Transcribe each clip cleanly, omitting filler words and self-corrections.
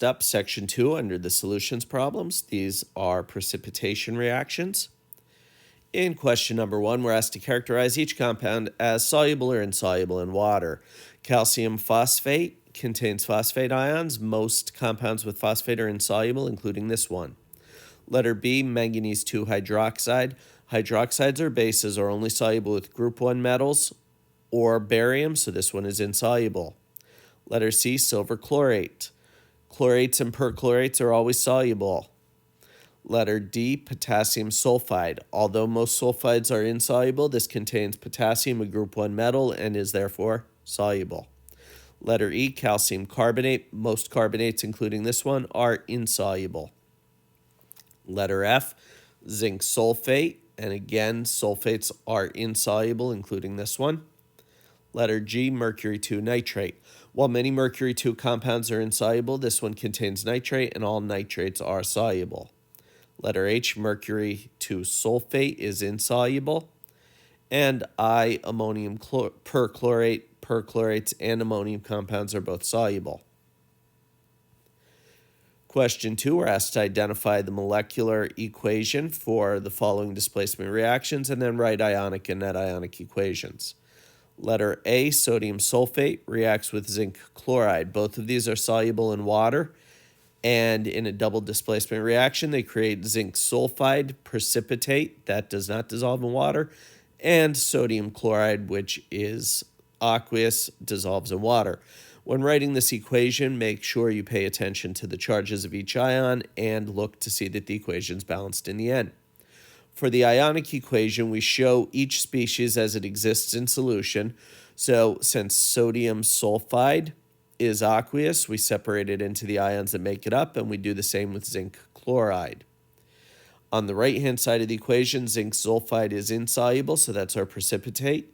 Up section 2 under the solutions problems. These are precipitation reactions. In question number 1, we're asked to characterize each compound as soluble or insoluble in water. Calcium phosphate contains phosphate ions. Most compounds with phosphate are insoluble, including this one. Letter B, manganese 2 hydroxide. Hydroxides or bases are only soluble with group 1 metals or barium, so this one is insoluble. Letter C, silver chlorate. Chlorates and perchlorates are always soluble. Letter D, potassium sulfide. Although most sulfides are insoluble, this contains potassium, a group 1 metal, and is therefore soluble. Letter E, calcium carbonate. Most carbonates, including this one, are insoluble. Letter F, zinc sulfate. And again, sulfates are insoluble, including this one. Letter G, mercury 2 nitrate. While many mercury 2 compounds are insoluble, this one contains nitrate, and all nitrates are soluble. Letter H, mercury 2 sulfate is insoluble. And I, ammonium perchlorate. Perchlorates and ammonium compounds are both soluble. Question 2, we're asked to identify the molecular equation for the following displacement reactions and then write ionic and net ionic equations. Letter A, sodium sulfate reacts with zinc chloride. Both of these are soluble in water, and in a double displacement reaction, they create zinc sulfide precipitate that does not dissolve in water, and sodium chloride, which is aqueous, dissolves in water. When writing this equation, make sure you pay attention to the charges of each ion and look to see that the equation is balanced in the end. For the ionic equation, we show each species as it exists in solution. So since sodium sulfide is aqueous, we separate it into the ions that make it up, and we do the same with zinc chloride. On the right-hand side of the equation, zinc sulfide is insoluble, so that's our precipitate,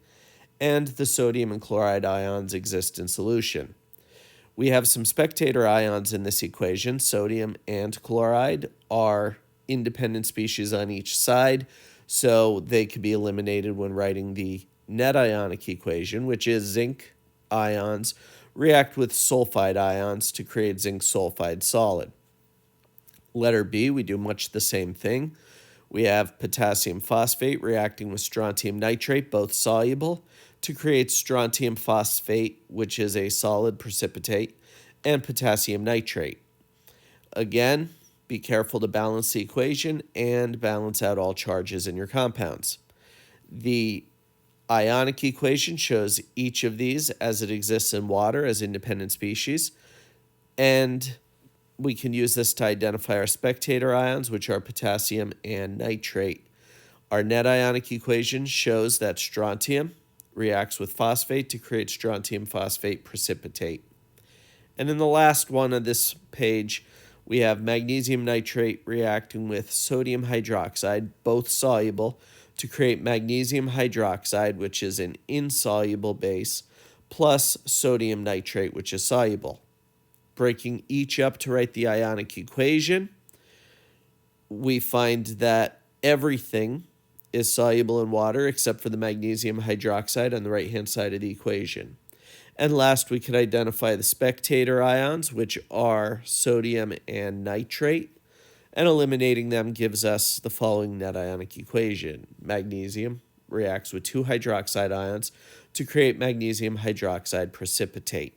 and the sodium and chloride ions exist in solution. We have some spectator ions in this equation. Sodium and chloride are independent species on each side, so they could be eliminated when writing the net ionic equation, which is zinc ions react with sulfide ions to create zinc sulfide solid. Letter B, we do much the same thing. We have potassium phosphate reacting with strontium nitrate, both soluble, to create strontium phosphate, which is a solid precipitate, and potassium nitrate. Again, be careful to balance the equation and balance out all charges in your compounds. The ionic equation shows each of these as it exists in water as independent species, and we can use this to identify our spectator ions, which are potassium and nitrate. Our net ionic equation shows that strontium reacts with phosphate to create strontium phosphate precipitate. And in the last one of this page, we have magnesium nitrate reacting with sodium hydroxide, both soluble, to create magnesium hydroxide, which is an insoluble base, plus sodium nitrate, which is soluble. Breaking each up to write the ionic equation, we find that everything is soluble in water except for the magnesium hydroxide on the right-hand side of the equation. And last, we can identify the spectator ions, which are sodium and nitrate, and eliminating them gives us the following net ionic equation. Magnesium reacts with 2 hydroxide ions to create magnesium hydroxide precipitate.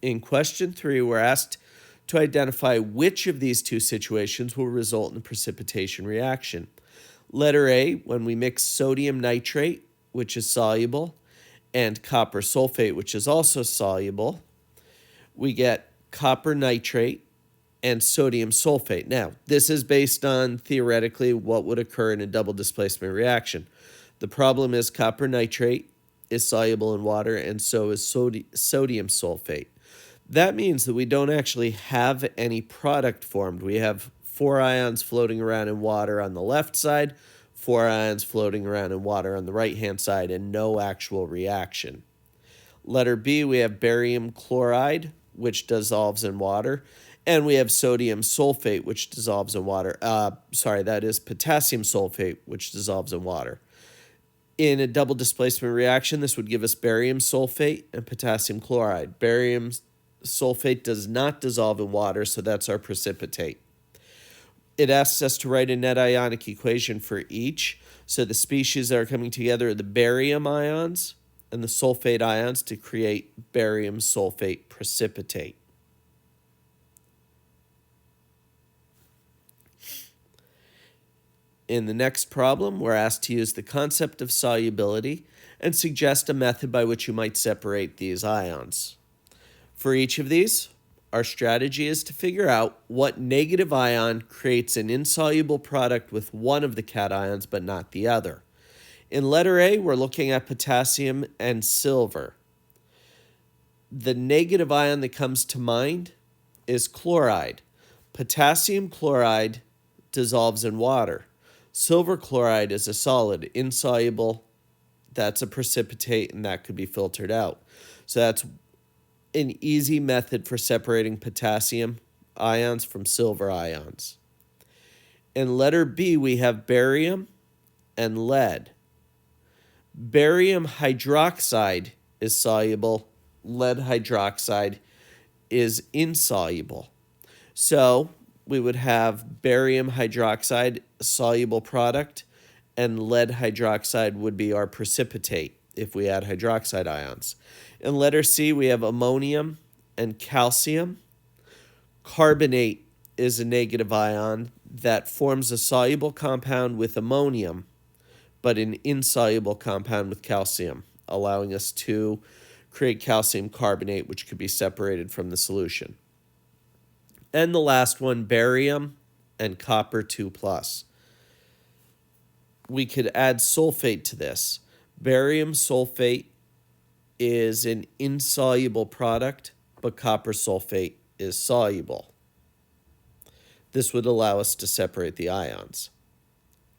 In question 3, we're asked to identify which of these two situations will result in a precipitation reaction. Letter A, when we mix sodium nitrate, which is soluble, and copper sulfate, which is also soluble, we get copper nitrate and sodium sulfate. Now, this is based on theoretically what would occur in a double displacement reaction. The problem is copper nitrate is soluble in water, and so is sodium sulfate. That means that we don't actually have any product formed. We have 4 ions floating around in water on the left side, 4 ions floating around in water on the right-hand side, and no actual reaction. Letter B, we have barium chloride, which dissolves in water, and we have sodium sulfate, which dissolves in water. That is potassium sulfate, which dissolves in water. In a double displacement reaction, this would give us barium sulfate and potassium chloride. Barium sulfate does not dissolve in water, so that's our precipitate. It asks us to write a net ionic equation for each. So the species that are coming together are the barium ions and the sulfate ions to create barium sulfate precipitate. In the next problem, we're asked to use the concept of solubility and suggest a method by which you might separate these ions. For each of these, our strategy is to figure out what negative ion creates an insoluble product with one of the cations but not the other. In letter A, we're looking at potassium and silver. The negative ion that comes to mind is chloride. Potassium chloride dissolves in water. Silver chloride is a solid, insoluble. That's a precipitate, and that could be filtered out. So that's an easy method for separating potassium ions from silver ions. In letter B, we have barium and lead. Barium hydroxide is soluble. Lead hydroxide is insoluble. So we would have barium hydroxide, a soluble product, and lead hydroxide would be our precipitate if we add hydroxide ions. In letter C, we have ammonium and calcium. Carbonate is a negative ion that forms a soluble compound with ammonium, but an insoluble compound with calcium, allowing us to create calcium carbonate, which could be separated from the solution. And the last one, barium and copper 2+. We could add sulfate to this. Barium sulfate is an insoluble product, but copper sulfate is soluble. This would allow us to separate the ions.